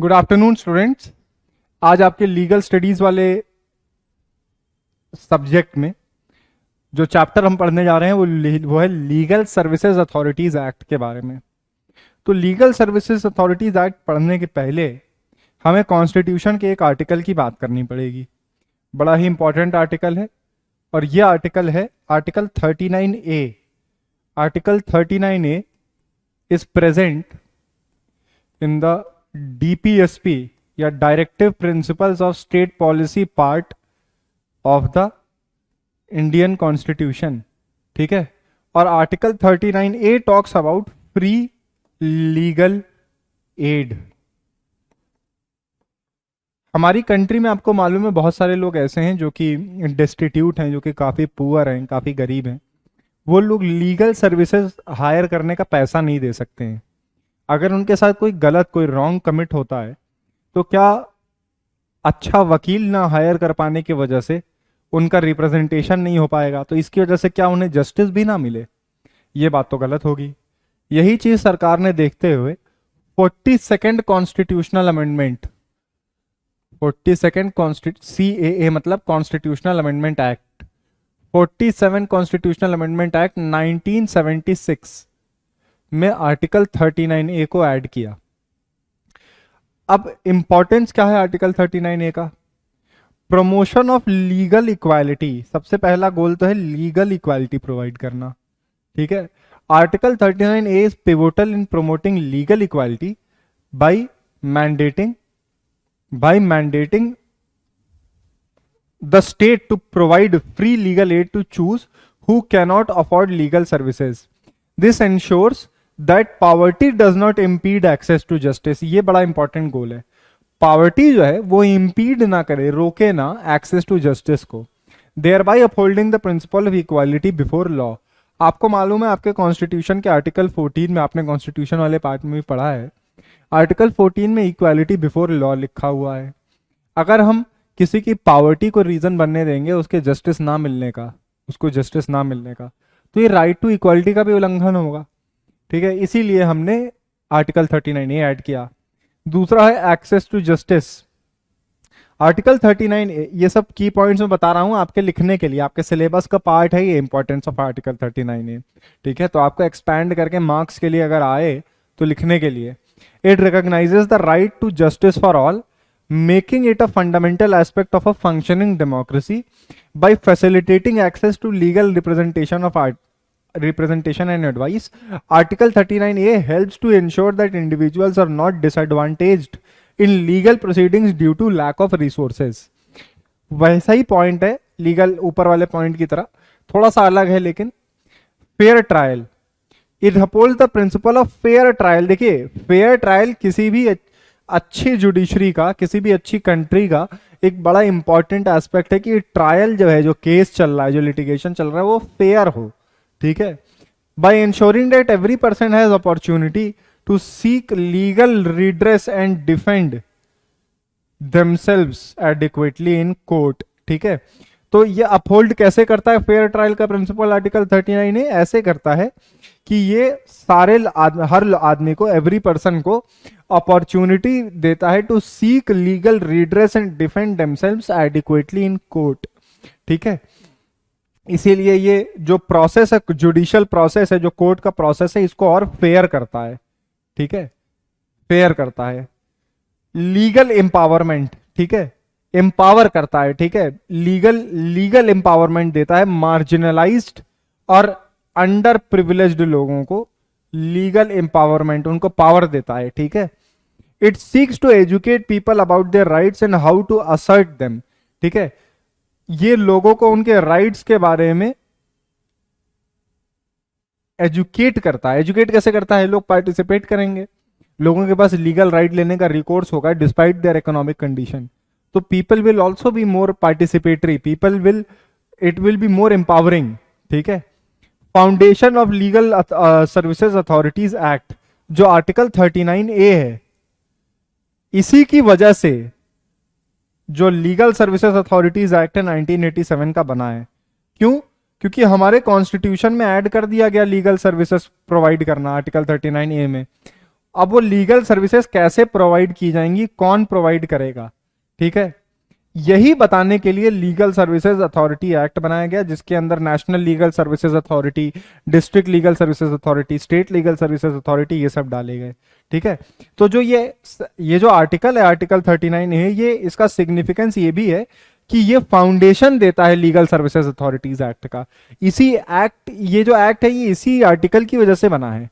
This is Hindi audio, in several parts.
Good afternoon students. आज आपके लीगल स्टडीज वाले सब्जेक्ट में जो चैप्टर हम पढ़ने जा रहे हैं वो है लीगल सर्विसेज अथॉरिटीज एक्ट के बारे में। तो लीगल सर्विसेज अथॉरिटीज एक्ट पढ़ने के पहले हमें कॉन्स्टिट्यूशन के एक आर्टिकल की बात करनी पड़ेगी। बड़ा ही इंपॉर्टेंट आर्टिकल है और ये आर्टिकल है article 39A। Article 39A is present in the DPSP या directive principles of state policy part of the Indian constitution. ठीक है, और article 39A talks about free legal add. हमारी कंट्री में आपको मालूम है बहुत सारे लोग ऐसे हैं जो कि डिस्टिट्यूट हैं, जो कि काफ़ी पुअर हैं, काफ़ी गरीब हैं। वो लोग लीगल सर्विसेज हायर करने का पैसा नहीं दे सकते हैं। अगर उनके साथ कोई गलत कोई रॉन्ग कमिट होता है तो क्या अच्छा वकील ना हायर कर पाने की वजह से उनका रिप्रेजेंटेशन नहीं हो पाएगा, तो इसकी वजह से क्या उन्हें जस्टिस भी ना मिले? ये बात तो गलत होगी। यही चीज सरकार ने देखते हुए 42nd constitutional amendment, 42nd CAA मतलब constitutional amendment act, 47 constitutional amendment act 1976 में आर्टिकल 39A को ऐड किया। अब इंपॉर्टेंस क्या है आर्टिकल 39A का? Promotion of legal equality. सबसे पहला गोल तो है लीगल इक्वालिटी प्रोवाइड करना। ठीक है, article 39A is pivotal in promoting legal equality by mandating the state to provide free legal aid to those who cannot afford legal services. This ensures that poverty does not impede access to justice. ये बड़ा इंपॉर्टेंट गोल है। पॉवर्टी जो है वो इम्पीड ना करे, रोके ना एक्सेस टू जस्टिस को, thereby upholding the principle of equality before law. आपको मालूम है आपके कॉन्स्टिट्यूशन के आर्टिकल 14 में, आपने कॉन्स्टिट्यूशन वाले पार्ट में भी पढ़ा है, आर्टिकल 14 में इक्वालिटी बिफोर लॉ लिखा हुआ है। अगर हम किसी की पॉवर्टी को रीजन बनने देंगे उसके जस्टिस ना मिलने का, उसको जस्टिस ना मिलने का, तो ये राइट टू इक्वालिटी का भी उल्लंघन होगा। ठीक है, इसीलिए हमने आर्टिकल 39A ऐड किया। दूसरा है access to justice. Article 39A, ये सब की पॉइंट्स में बता रहा हूं आपके लिखने के लिए, आपके सिलेबस का पार्ट है ये इंपॉर्टेंस ऑफ आर्टिकल 39A। ठीक है, तो आपको एक्सपैंड करके मार्क्स के लिए अगर आए तो लिखने के लिए, it recognises the right to justice for all, making it a fundamental aspect of a functioning democracy by facilitating access to legal representation and advice. Article 39A helps to ensure that individuals are not disadvantaged in legal proceedings due to lack of resources. वैसा ही पॉइंट है लीगल ऊपर वाले पॉइंट की तरह, थोड़ा सा अलग है लेकिन। Fair trial, it upholds the principle of fair trial. देखिए, फेयर ट्रायल किसी भी अच्छी जुडिशरी का, किसी भी अच्छी कंट्री का एक बड़ा इंपॉर्टेंट एस्पेक्ट है कि ट्रायल जो है, जो केस चल रहा है, जो लिटिगेशन चल रहा है, वो फेयर हो। ठीक है, by ensuring that every person has opportunity to seek legal redress and defend themselves adequately in court. ठीक है, तो ये अपहोल्ड कैसे करता है फेयर ट्रायल का प्रिंसिपल आर्टिकल 39A? ऐसे करता है कि ये हर आदमी को, एवरी पर्सन को अपॉर्चुनिटी देता है to seek legal redress and defend themselves adequately in court. ठीक है, इसीलिए ये जो प्रोसेस है, जुडिशियल प्रोसेस है, जो कोर्ट का प्रोसेस है, इसको और फेयर करता है। ठीक है, फेयर करता है। लीगल एम्पावरमेंट, ठीक है, एम्पावर करता है। ठीक है, लीगल एम्पावरमेंट देता है मार्जिनलाइज्ड और अंडर प्रिविलेज्ड लोगों को, लीगल एम्पावरमेंट, उनको पावर देता है। ठीक है, it seeks to educate people about their rights and how to assert them. ठीक है, ये लोगों को उनके राइट्स के बारे में एजुकेट करता है। एजुकेट कैसे करता है? लोग पार्टिसिपेट करेंगे, लोगों के पास लीगल राइट लेने का रिकोर्स होगा डिस्पाइट देयर इकोनॉमिक कंडीशन, तो people will also be more participatory, it will be more empowering. ठीक है, foundation of legal services authorities act जो आर्टिकल 39A है, इसी की वजह से जो लीगल सर्विसेज अथॉरिटीज एक्ट है 1987 का बना है। क्यों? क्योंकि हमारे कॉन्स्टिट्यूशन में ऐड कर दिया गया लीगल सर्विसेज प्रोवाइड करना आर्टिकल 39A में। अब वो लीगल सर्विसेज कैसे प्रोवाइड की जाएंगी, कौन प्रोवाइड करेगा, ठीक है, यही बताने के लिए लीगल सर्विसेज अथॉरिटी एक्ट बनाया गया, जिसके अंदर national legal services authority, district legal services authority, state legal services authority, ये सब डाले गए, ठीक है। तो जो ये जो आर्टिकल है, आर्टिकल 39 है, ये इसका सिग्निफिकेंस ये भी है कि ये फाउंडेशन देता है लीगल सर्विसेज अथॉरिटीज एक्ट का। इसी एक्ट, ये जो एक्ट है ये इसी आर्टिकल की वजह से बना है,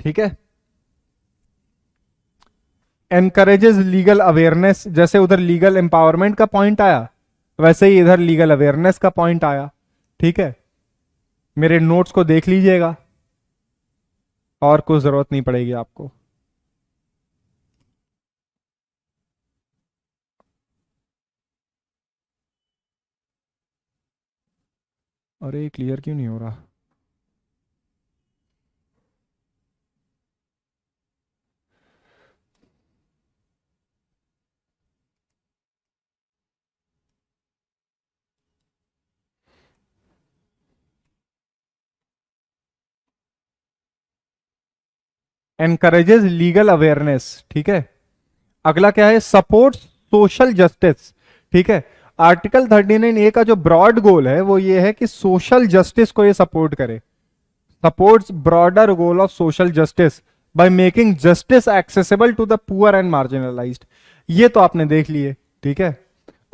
ठीक है। एनकरेजेस लीगल अवेयरनेस, जैसे उधर लीगल एम्पावरमेंट का पॉइंट आया, वैसे ही इधर लीगल अवेयरनेस का पॉइंट आया, ठीक है। मेरे नोट्स को देख लीजिएगा, और कुछ जरूरत नहीं पड़ेगी आपको। अरे क्लियर क्यों नहीं हो रहा? एनकरेजेस लीगल अवेयरनेस, ठीक है। अगला क्या है? सपोर्ट सोशल जस्टिस, ठीक है। आर्टिकल 39A का जो ब्रॉड गोल है वो ये है कि सोशल जस्टिस को ये सपोर्ट करे, supports broader goal of social justice by making justice accessible to the poor and marginalised. ये तो आपने देख लिए, ठीक है।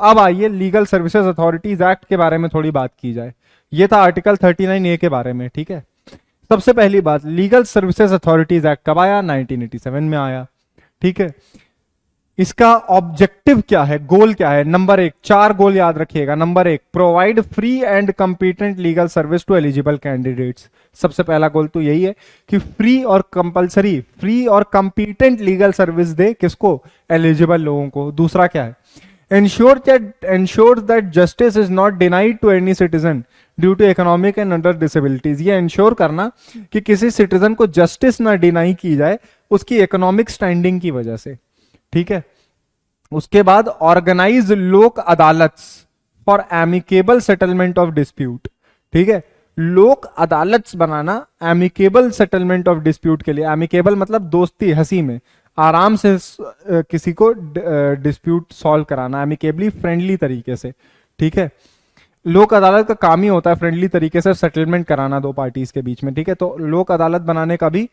अब आइए लीगल सर्विसेज अथॉरिटीज एक्ट के बारे में थोड़ी बात की जाए। ये था आर्टिकल 39A के बारे में, ठीक है। सबसे पहली बात, लीगल सर्विसेज अथॉरिटीज एक्ट कब आया? 1987 में आया, ठीक है। इसका ऑब्जेक्टिव क्या है, गोल क्या है? नंबर एक, चार गोल याद रखिएगा। नंबर एक, provide free and competent legal service to eligible candidates. सबसे पहला गोल तो यही है कि फ्री और कंपलसरी, फ्री और कंपीटेंट लीगल सर्विस दे, किसको? एलिजिबल लोगों को। दूसरा क्या है? ensures that justice is not denied to any citizen due to economic and other disabilities। ये इंश्योर करना कि किसी सिटीजन को जस्टिस ना डिनाई की जाए उसकी इकोनॉमिक स्टैंडिंग की वजह से, ठीक है। उसके बाद ऑर्गेनाइज लोक अदालत for amicable settlement of dispute, ठीक है। लोक अदालत बनाना एमिकेबल सेटलमेंट ऑफ डिस्प्यूट के लिए। एमिकेबल मतलब दोस्ती, हंसी में, आराम से किसी को डिस्प्यूट सॉल्व कराना, एमिकेबली, फ्रेंडली तरीके से, ठीक है। लोक अदालत का काम ही होता है फ्रेंडली तरीके से सेटलमेंट कराना दो पार्टीज के बीच में, ठीक है। तो लोक अदालत बनाने का भी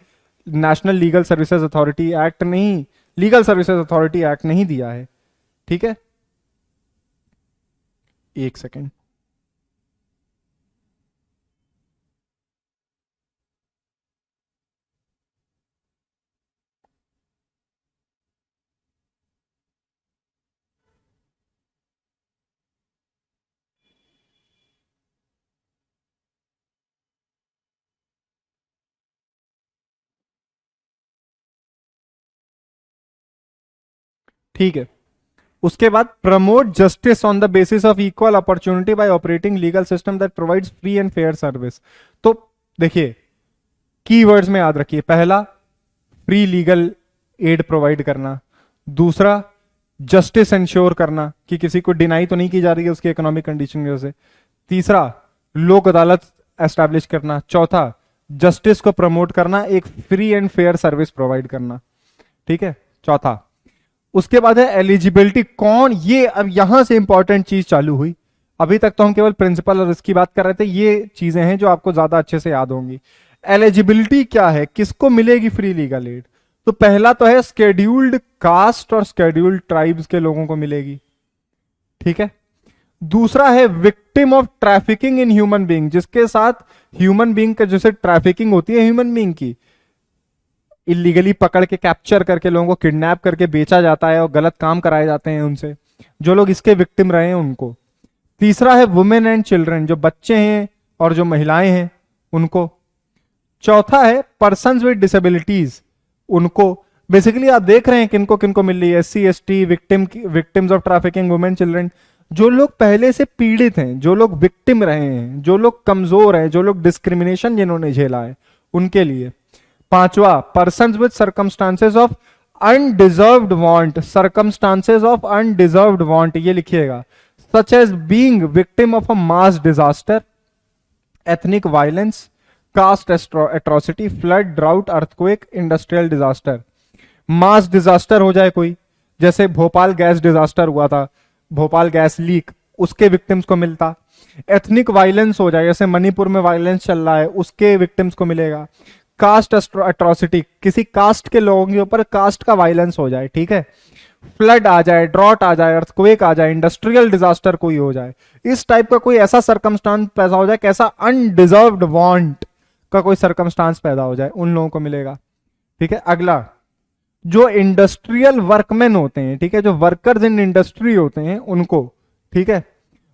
national legal services authority act नहीं, लीगल सर्विसेज अथॉरिटी एक्ट नहीं दिया है, ठीक है। एक सेकेंड, ठीक है। उसके बाद promote justice on the basis of equal opportunity bye operating legal system that provides free and fair service. तो देखिए, कीवर्ड्स में याद रखिए, पहला फ्री लीगल एड प्रोवाइड करना, दूसरा जस्टिस इंश्योर करना कि किसी को डिनाई तो नहीं की जा रही है उसकी इकोनॉमिक कंडीशन की वजह से, तीसरा लोक अदालत एस्टैब्लिश करना, चौथा जस्टिस को प्रमोट करना, एक free and fair service provide करना, ठीक है, चौथा। उसके बाद है एलिजिबिलिटी, कौन, ये अब यहां से इंपॉर्टेंट चीज चालू हुई। अभी तक तो हम केवल प्रिंसिपल और इसकी बात कर रहे थे, ये चीजें हैं जो आपको ज्यादा अच्छे से याद होंगी। एलिजिबिलिटी क्या है, किसको मिलेगी फ्री लीगल एड? तो पहला तो है स्केड्यूल्ड कास्ट और स्केड्यूल्ड ट्राइब्स के लोगों को मिलेगी, ठीक है। दूसरा है victim of trafficking in human being, जिसके साथ ह्यूमन बीइंग का जैसे ट्रैफिकिंग होती है ह्यूमन बीइंग की, इलीगली पकड़ के कैप्चर करके लोगों को किडनैप करके बेचा जाता है और गलत काम कराए जाते हैं उनसे, जो लोग इसके विक्टिम रहे हैं उनको। तीसरा है वुमेन एंड चिल्ड्रन, जो बच्चे हैं और जो महिलाएं हैं उनको। चौथा है पर्सन्स विद डिसेबिलिटीज, उनको। बेसिकली आप देख रहे हैं किनको किनको मिल रही है, SC ST, victims of trafficking, women, children, जो लोग पहले से पीड़ित हैं, जो लोग विक्टिम रहे हैं, जो लोग कमजोर हैं, जो लोग डिस्क्रिमिनेशन जिन्होंने झेला है, उनके लिए। पांचवा persons with circumstances of undeserved want, circumstances of undeserved want, ये लिखिएगा, such as being victim of a mass disaster, ethnic violence, caste atrocity, flood, drought, earthquake, industrial disaster. Mass disaster हो जाए कोई, जैसे भोपाल गैस डिजास्टर हुआ था, भोपाल गैस लीक, उसके विक्टिम्स को मिलता। एथनिक वायलेंस हो जाए, जैसे मणिपुर में वायलेंस चल रहा है, उसके विक्टिम्स को मिलेगा। कास्ट एट्रोसिटी, किसी कास्ट के लोगों के ऊपर कास्ट का वायलेंस हो जाए, ठीक है। फ्लड आ जाए, ड्रॉट आ जाए, अर्थक्वेक आ जाए, इंडस्ट्रियल डिजास्टर कोई हो जाए, इस टाइप का कोई ऐसा सर्कमस्टांस पैदा हो जाए, कैसा अनडिजर्व्ड वांट का कोई सर्कमस्टांस पैदा हो जाए, उन लोगों को मिलेगा, ठीक है। अगला, जो इंडस्ट्रियल वर्कमैन होते हैं, ठीक है, जो वर्कर्स इन इंडस्ट्री होते हैं उनको, ठीक है।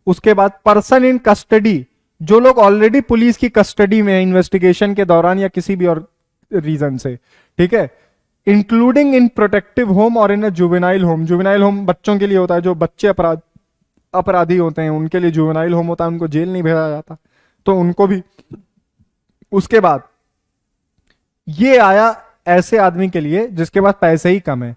उसके बाद पर्सन इन कस्टडी, जो लोग ऑलरेडी पुलिस की कस्टडी में इन्वेस्टिगेशन के दौरान या किसी भी और रीजन से, ठीक है। इंक्लूडिंग इन प्रोटेक्टिव होम और इन अ जुवेनाइल होम, जुवेनाइल होम बच्चों के लिए होता है, जो बच्चे अपराधी होते हैं उनके लिए जुवेनाइल होम होता है, उनको जेल नहीं भेजा जाता, तो उनको भी। उसके बाद ये आया ऐसे आदमी के लिए जिसके पास पैसे ही कम है।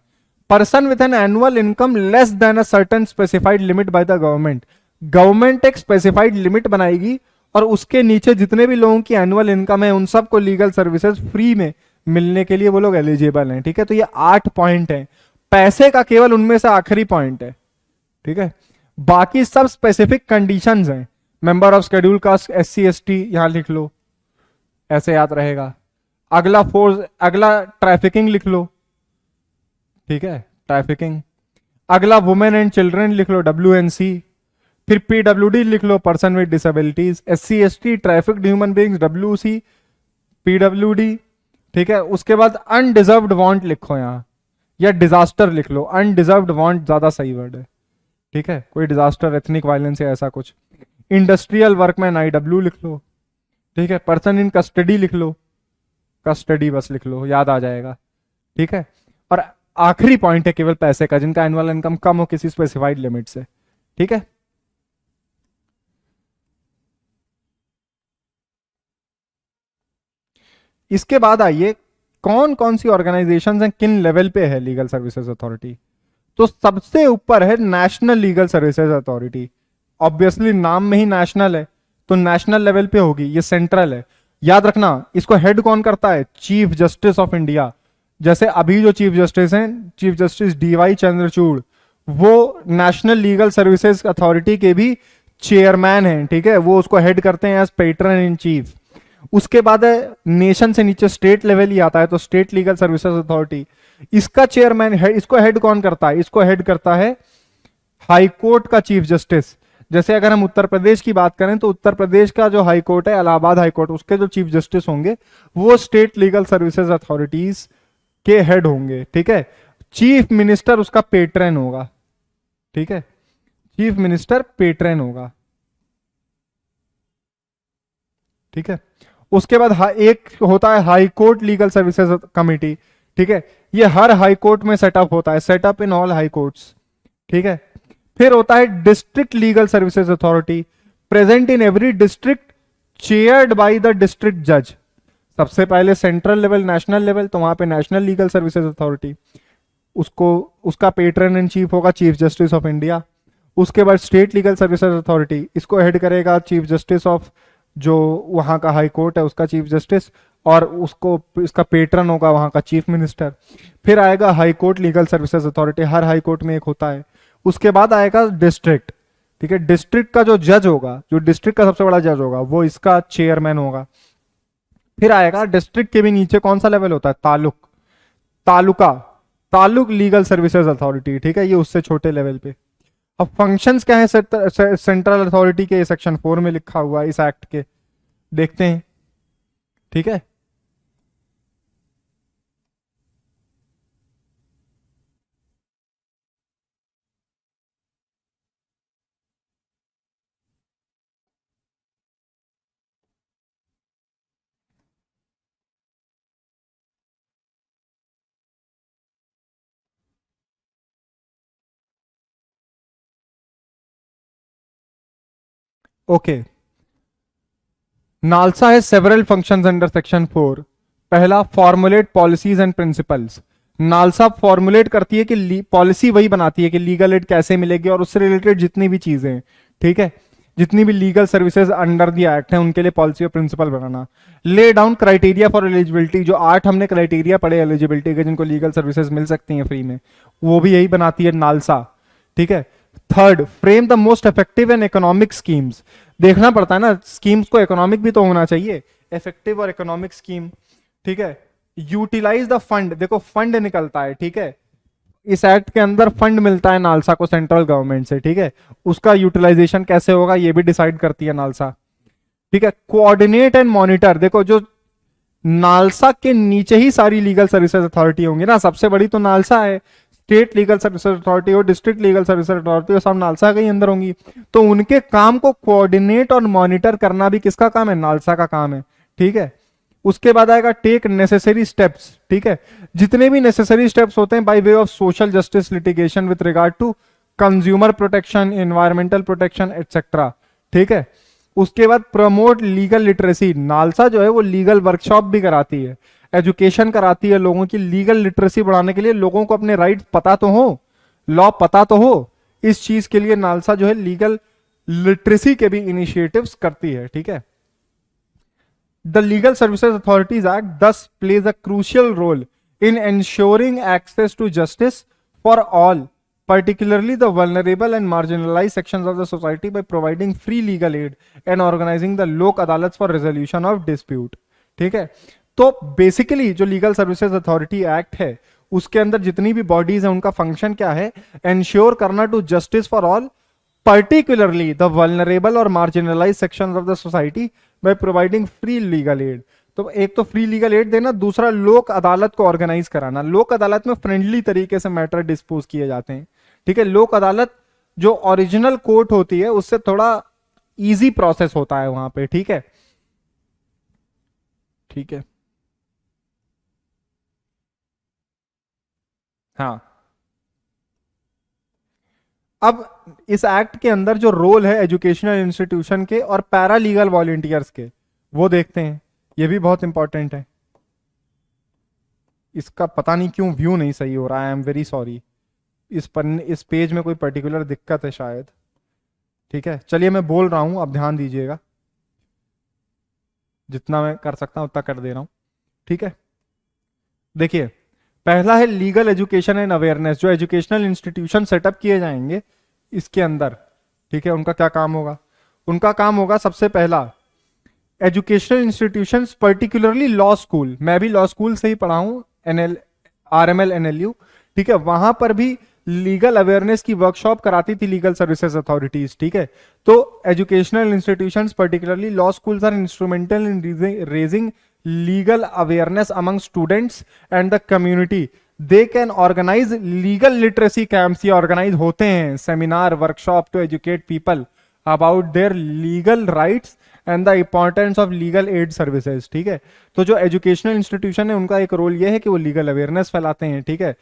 Person with an annual income less than a certain specified limit by the government, government एक स्पेसिफाइड लिमिट बनाएगी और उसके नीचे जितने भी लोगों की एनुअल इनकम है उन सबको लीगल सर्विसेज फ्री में मिलने के लिए वो लोग एलिजिबल हैं, ठीक है। तो ये 8 पॉइंट है, पैसे का केवल उनमें से आखिरी पॉइंट है, ठीक है। बाकी सब स्पेसिफिक कंडीशंस हैं। Member of schedule caste, SC ST यहां लिख लो, ऐसे याद रहेगा। अगला फोर्स, अगला ट्रैफिकिंग लिख लो, ठीक है, ट्रैफिकिंग। अगला वुमेन एंड चिल्ड्रन लिख लो, WNC। फिर PWD लिख लो, person with disabilities. SC ST, trafficked human beings, WC, PWD, ठीक है। उसके बाद अनडिजर्व्ड वांट लिखो यहां, या डिजास्टर लिख लो, अनडिजर्व्ड वांट ज्यादा सही वर्ड है, ठीक है। कोई डिजास्टर, एथनिक वायलेंस या ऐसा कुछ। इंडस्ट्रियल वर्कमैन, IW लिख लो, ठीक है। पर्सन इन कस्टडी लिख लो, कस्टडी बस लिख लो, याद आ जाएगा, ठीक है। और आखिरी पॉइंट है केवल पैसे का, जिनका एनुअल इनकम कम हो किसी स्पेसिफाइड लिमिट से, ठीक है। इसके बाद आइए कौन कौन सी ऑर्गेनाइजेशन हैं, किन लेवल पे है लीगल सर्विसेज अथॉरिटी। तो सबसे ऊपर है national legal services authority. Obviously नाम में ही नेशनल है, तो नेशनल लेवल पे होगी, ये सेंट्रल है। याद रखना, इसको हेड कौन करता है, चीफ जस्टिस ऑफ इंडिया। जैसे अभी जो चीफ जस्टिस हैं, चीफ जस्टिस DY चंद्रचूड़, वो नेशनल लीगल सर्विसेज अथॉरिटी के भी चेयरमैन हैं, ठीक है। वो उसको हेड करते हैं एज पेट्रन इन चीफ। उसके बाद है नेशन से नीचे स्टेट लेवल ही आता है, तो स्टेट लीगल सर्विसेज अथॉरिटी, इसका चेयरमैन है। इसको हेड कौन करता है, इसको हेड करता है हाई कोर्ट का चीफ जस्टिस। जैसे अगर हम उत्तर प्रदेश की बात करें तो उत्तर प्रदेश का जो हाई कोर्ट है, इलाहाबाद हाई कोर्ट, उसके जो चीफ जस्टिस होंगे वो स्टेट लीगल सर्विसेज अथॉरिटीज के हेड होंगे, ठीक है। चीफ मिनिस्टर उसका पेट्रन होगा, ठीक है, चीफ मिनिस्टर पेट्रन होगा, ठीक है। उसके बाद एक होता है high court legal services committee, ठीक है। ये हर हाई कोर्ट में सेटअप होता है, setup in all high courts, ठीक है। फिर होता है district legal services authority, present in every district, chaired by the district जज। सबसे पहले सेंट्रल लेवल, नेशनल लेवल, तो वहां पे नेशनल लीगल सर्विसेज अथॉरिटी, उसको उसका पेट्रन इन चीफ होगा चीफ जस्टिस ऑफ इंडिया। उसके बाद स्टेट लीगल सर्विसेज अथॉरिटी, इसको हेड करेगा चीफ जस्टिस ऑफ जो वहां का हाई कोर्ट है उसका चीफ जस्टिस, और उसको इसका पेट्रन होगा वहां का चीफ मिनिस्टर। फिर आएगा high court legal services authority, हर हाई कोर्ट में एक होता है। उसके बाद आएगा डिस्ट्रिक्ट, ठीक है। डिस्ट्रिक्ट का जो जज होगा, जो डिस्ट्रिक्ट का सबसे बड़ा जज होगा, वो इसका चेयरमैन होगा। फिर आएगा डिस्ट्रिक्ट के भी नीचे कौन सा लेवल होता है, taluk, taluka, taluk legal services authority, ठीक है, ये उससे छोटे लेवल पे। अब फंक्शंस क्या है सेंट्रल अथॉरिटी के, सेक्शन 4 में लिखा हुआ है इस एक्ट के, देखते हैं, ठीक है। ओके, नालसा है सेवरल फंक्शंस अंडर सेक्शन 4। पहला, formulate policies and principles. NALSA formulate करती है कि पॉलिसी वही बनाती है कि लीगल एड कैसे मिलेगी और उससे रिलेटेड जितनी भी चीजें हैं, ठीक है। जितनी भी legal services under the act है उनके लिए पॉलिसी और principal banana. Lay down criteria for eligibility, जो 8 हमने क्राइटेरिया पढ़े एलिजिबिलिटी के जिनको लीगल सर्विसेज मिल सकती हैं फ्री में, वो भी यही बनाती है नालसा। ठीक है। Third, frame the most effective and economic schemes. देखना पड़ता है ना, स्कीम्स को इकोनॉमिक भी तो होना चाहिए, इफेक्टिव और इकोनॉमिक स्कीम। ठीक है। यूटिलाइज द फंड, देखो फंड निकलता है, ठीक है, इस एक्ट के अंदर फंड मिलता है नालसा को सेंट्रल गवर्नमेंट से, ठीक है, उसका यूटिलाइजेशन कैसे होगा ये भी डिसाइड करती है नालसा। ठीक है। कोऑर्डिनेट एंड मॉनिटर, देखो जो नालसा के नीचे ही सारी लीगल सर्विसेज अथॉरिटी होंगी ना, सबसे बड़ी तो नालसा है, स्टेट लीगल सर्विसेज अथॉरिटी और डिस्ट्रिक्ट लीगल सर्विसेज अथॉरिटी सब नालसा के ही अंदर होंगी, तो उनके काम को कोऑर्डिनेट और मॉनिटर करना भी किसका काम है, नालसा का काम है। ठीक है। उसके बाद आएगा टेक नेसेसरी स्टेप्स। ठीक है। जितने भी नेसेसरी स्टेप्स होते हैं by way of social justice litigation with regard to consumer protection, environmental protection etcetera. ठीक है। उसके बाद प्रमोट लीगल लिटरेसी, नालसा जो है वो लीगल वर्कशॉप भी कराती है, एजुकेशन कराती है लोगों की, लीगल लिटरेसी बढ़ाने के लिए, लोगों को अपने राइट पता तो हो, लॉ पता तो हो, इस चीज के लिए नालसा जो है लीगल लिटरेसी के भी इनिशिएटिव्स करती है। ठीक है। The Legal Services Authorities Act thus plays a crucial role in ensuring access to justice for all, particularly the vulnerable and marginalized sections of the society, by providing free legal aid and organizing the Lok Adalats for resolution of dispute. ठीक है। तो बेसिकली जो लीगल सर्विसेज अथॉरिटी एक्ट है उसके अंदर जितनी भी बॉडीज हैं उनका फंक्शन क्या है, एंश्योर करना to justice for all, particularly the vulnerable or marginalized sections of the society by providing free legal aid। तो एक तो फ्री लीगल एड देना, दूसरा लोक अदालत को ऑर्गेनाइज कराना। लोक अदालत में फ्रेंडली तरीके से मैटर डिस्पोज किए जाते हैं। ठीक है। लोक अदालत जो ओरिजिनल कोर्ट होती है उससे थोड़ा इजी प्रोसेस होता है वहां पे। ठीक है। ठीक है। हाँ, अब इस एक्ट के अंदर जो रोल है एजुकेशनल इंस्टीट्यूशन के और पैरा लीगल वॉलंटियर्स के, वो देखते हैं। ये भी बहुत इंपॉर्टेंट है। इसका पता नहीं क्यों व्यू नहीं सही हो रहा है, आई एम वेरी सॉरी। इस पेज में कोई पर्टिकुलर दिक्कत है शायद। ठीक है। चलिए मैं बोल रहा हूं, आप ध्यान दीजिएगा, जितना मैं कर सकता हूं उतना कर दे रहा हूं। ठीक है। देखिए, पहला है लीगल एजुकेशन एंड अवेयरनेस। जो एजुकेशनल इंस्टीट्यूशन सेटअप किए जाएंगे इसके अंदर, ठीक है, उनका क्या काम होगा, उनका काम होगा सबसे पहला educational institutions particularly law school, मैं भी लॉ स्कूल से ही पढ़ा हूं, NL RML NLU। ठीक है। वहां पर भी लीगल अवेयरनेस की वर्कशॉप कराती थी लीगल सर्विसेज अथॉरिटीज। ठीक है। तो educational institutions particularly law schools are instrumental in raising legal awareness among students and the community. They can organize legal literacy camps, ये organize होते हैं, seminar, workshop to educate people about their legal rights and the importance of legal aid services। ठीक है। तो जो एजुकेशनल इंस्टीट्यूशन है उनका एक रोल ये है कि वो लीगल अवेयरनेस फैलाते हैं। ठीक है।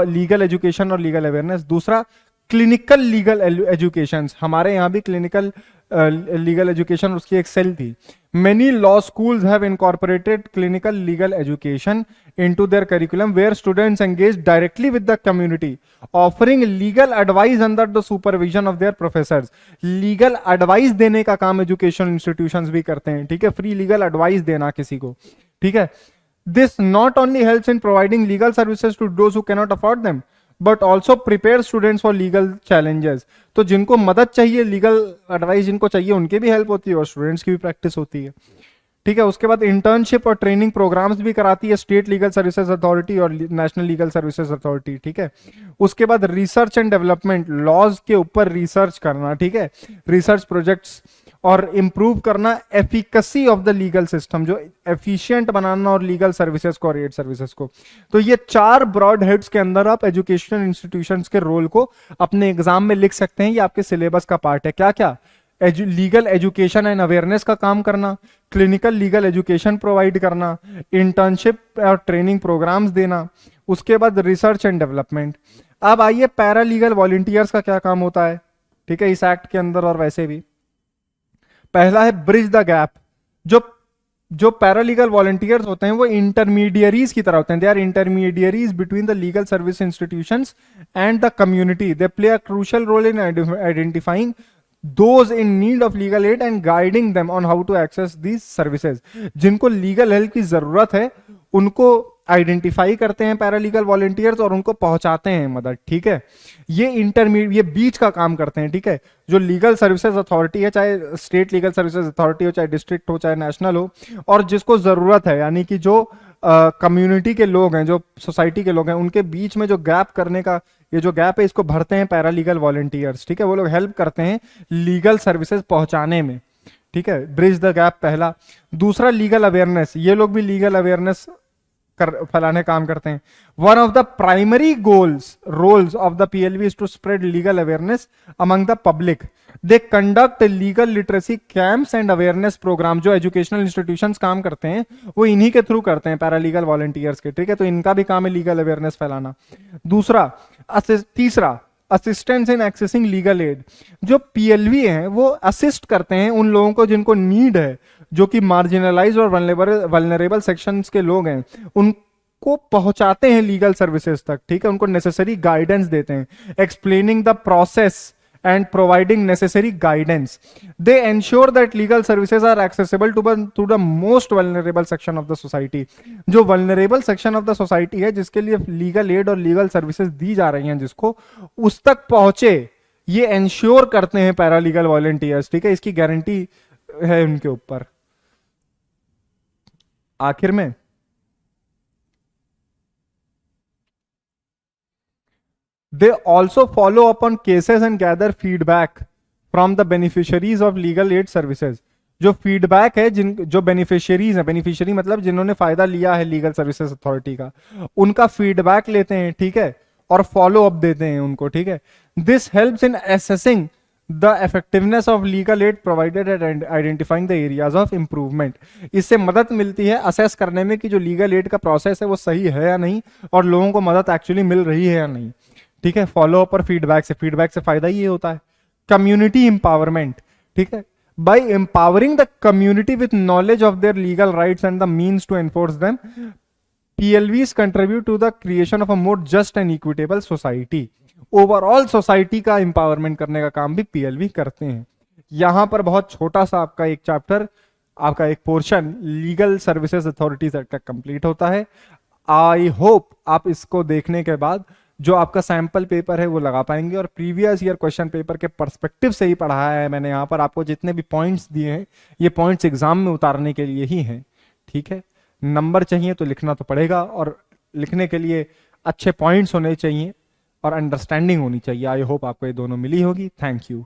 लीगल एजुकेशन और लीगल अवेयरनेस। दूसरा, क्लिनिकल लीगल एजुकेशन, हमारे यहाँ भी क्लिनिकल लीगल एजुकेशन उसकी एक सेल थी। Many law schools have incorporated clinical legal education into their curriculum where students engage directly with the community offering legal advice under the supervision of their professors. Legal advice देने का काम एजुकेशन इंस्टीट्यूशंस भी करते हैं। ठीक है। फ्री लीगल एडवाइस देना किसी को। ठीक है। This not only helps in providing legal services to those who can not afford them but also prepare students for legal challenges. तो जिनको मदद चाहिए, लीगल एडवाइस जिनको चाहिए, उनकी भी हेल्प होती है और स्टूडेंट्स की भी प्रैक्टिस होती है। ठीक है। उसके बाद इंटर्नशिप और ट्रेनिंग प्रोग्राम्स भी कराती है स्टेट लीगल सर्विसेज अथॉरिटी और नेशनल लीगल सर्विसेज अथॉरिटी। ठीक है। उसके बाद रिसर्च एंड डेवलपमेंट, लॉज के ऊपर रिसर्च करना। ठीक है। रिसर्च प्रोजेक्ट्स और इंप्रूव करना efficacy of the legal system, जो एफिशिएंट बनाना और लीगल सर्विसेज को और एड सर्विसेज को। तो ये 4 ब्रॉड हेड्स के अंदर आप एजुकेशनल इंस्टीट्यूशंस के रोल को अपने एग्जाम में लिख सकते हैं। ये आपके सिलेबस का पार्ट है। क्या क्या? लीगल एजुकेशन एंड अवेयरनेस का काम करना, क्लिनिकल लीगल एजुकेशन प्रोवाइड करना, इंटर्नशिप और ट्रेनिंग प्रोग्राम्स देना, उसके बाद रिसर्च एंड डेवलपमेंट। अब आइए पैरा लीगल वॉलंटियर्स का क्या काम होता है। ठीक है। इस एक्ट के अंदर और वैसे भी पहला है ब्रिज द गैप। जो पैरालीगल वॉलंटियर्स होते हैं वो इंटरमीडियरीज की तरह होते हैं। They are intermediaries between the legal service institutions and the community. They play a crucial role in identifying those in need of legal aid and guiding them on how to access these services. जिनको लीगल हेल्प की जरूरत है उनको आइडेंटिफाई करते हैं पैरालीगल वॉलंटियर्स और उनको पहुंचाते हैं मदद, ठीक है। ये इंटरमीडिएट, ये बीच का काम करते हैं, ठीक है। जो लीगल सर्विसेज अथॉरिटी है, चाहे स्टेट लीगल सर्विसेज अथॉरिटी हो, चाहे डिस्ट्रिक्ट हो, चाहे नेशनल हो, और जिसको जरूरत है, यानी कि जो कम्युनिटी के लोग हैं, जो सोसाइटी के लोग हैं, उनके बीच में जो गैप करने का, ये जो गैप है, इसको भरते हैं पैरालीगल वॉलंटियर्स, ठीक है। वो लोग हेल्प करते हैं लीगल सर्विसेज पहुंचाने में, ठीक है। ब्रिज द गैप पहला। दूसरा लीगल अवेयरनेस, ये लोग भी लीगल अवेयरनेस फैलाने काम करते हैं। One of the primary goals roles of the PLV is to spread legal awareness among the public. They conduct legal literacy camps and awareness programme. जो एजुकेशनल इंस्टीट्यूशंस काम करते हैं वो इन्हीं के थ्रू करते हैं, पैरालीगल वॉलंटियर्स के, ठीक है। तो इनका भी काम है लीगल अवेयरनेस फैलाना। तीसरा assistance in accessing legal aid. जो पीएलवी हैं वो असिस्ट करते हैं उन लोगों को जिनको नीड है, जो कि मार्जिनलाइज और वल्नरेबल सेक्शंस के लोग हैं, उनको पहुंचाते हैं लीगल सर्विसेज तक, ठीक है। उनको नेसेसरी गाइडेंस देते हैं, explaining the process and providing necessary guidance. They ensure that legal services are accessible to the most vulnerable section of the society. जो vulnerable section of the society है, जिसके लिए legal aid और legal services दी जा रही हैं, जिसको उस तक पहुंचे, ये ensure करते हैं paralegal volunteers, ठीक है। इसकी गारंटी है उनके ऊपर। आखिर में they also follow up on cases and gather feedback from the beneficiaries of legal aid services. जो फीडबैक है, जो बेनिफिशियरीज है, बेनिफिशियरी मतलब जिन्होंने फायदा लिया है लीगल सर्विसेज अथॉरिटी का, उनका फीडबैक लेते हैं, ठीक है, और फॉलो अप देते हैं उनको, ठीक है। This helps in assessing the effectiveness of legal aid provided and identifying the areas of improvement. इससे मदद मिलती है असेस करने में कि जो लीगल एड का प्रोसेस है वो सही है या नहीं, और लोगों को मदद एक्चुअली मिल रही है या नहीं, ठीक है। फॉलो अप और फीडबैक से फायदा ये होता है। कम्युनिटी एम्पावरमेंट, ठीक है। By empowering the community with knowledge of their legal rights and the means to enforce them, PLVs contribute to the creation of a more just and equitable society. Overall society का एम्पावरमेंट करने का काम भी पीएलवी करते हैं। यहां पर बहुत छोटा सा आपका एक चैप्टर, आपका एक portion legal services authorities act का कंप्लीट होता है। आई होप आप इसको देखने के बाद जो आपका सैंपल पेपर है वो लगा पाएंगे, और प्रीवियस ईयर क्वेश्चन पेपर के पर्सपेक्टिव से ही पढ़ाया है मैंने। यहाँ पर आपको जितने भी पॉइंट्स दिए हैं, ये पॉइंट्स एग्जाम में उतारने के लिए ही हैं, ठीक है। नंबर चाहिए तो लिखना तो पड़ेगा, और लिखने के लिए अच्छे पॉइंट्स होने चाहिए और अंडरस्टैंडिंग होनी चाहिए। आई होप आपको ये दोनों मिली होगी। Thank you.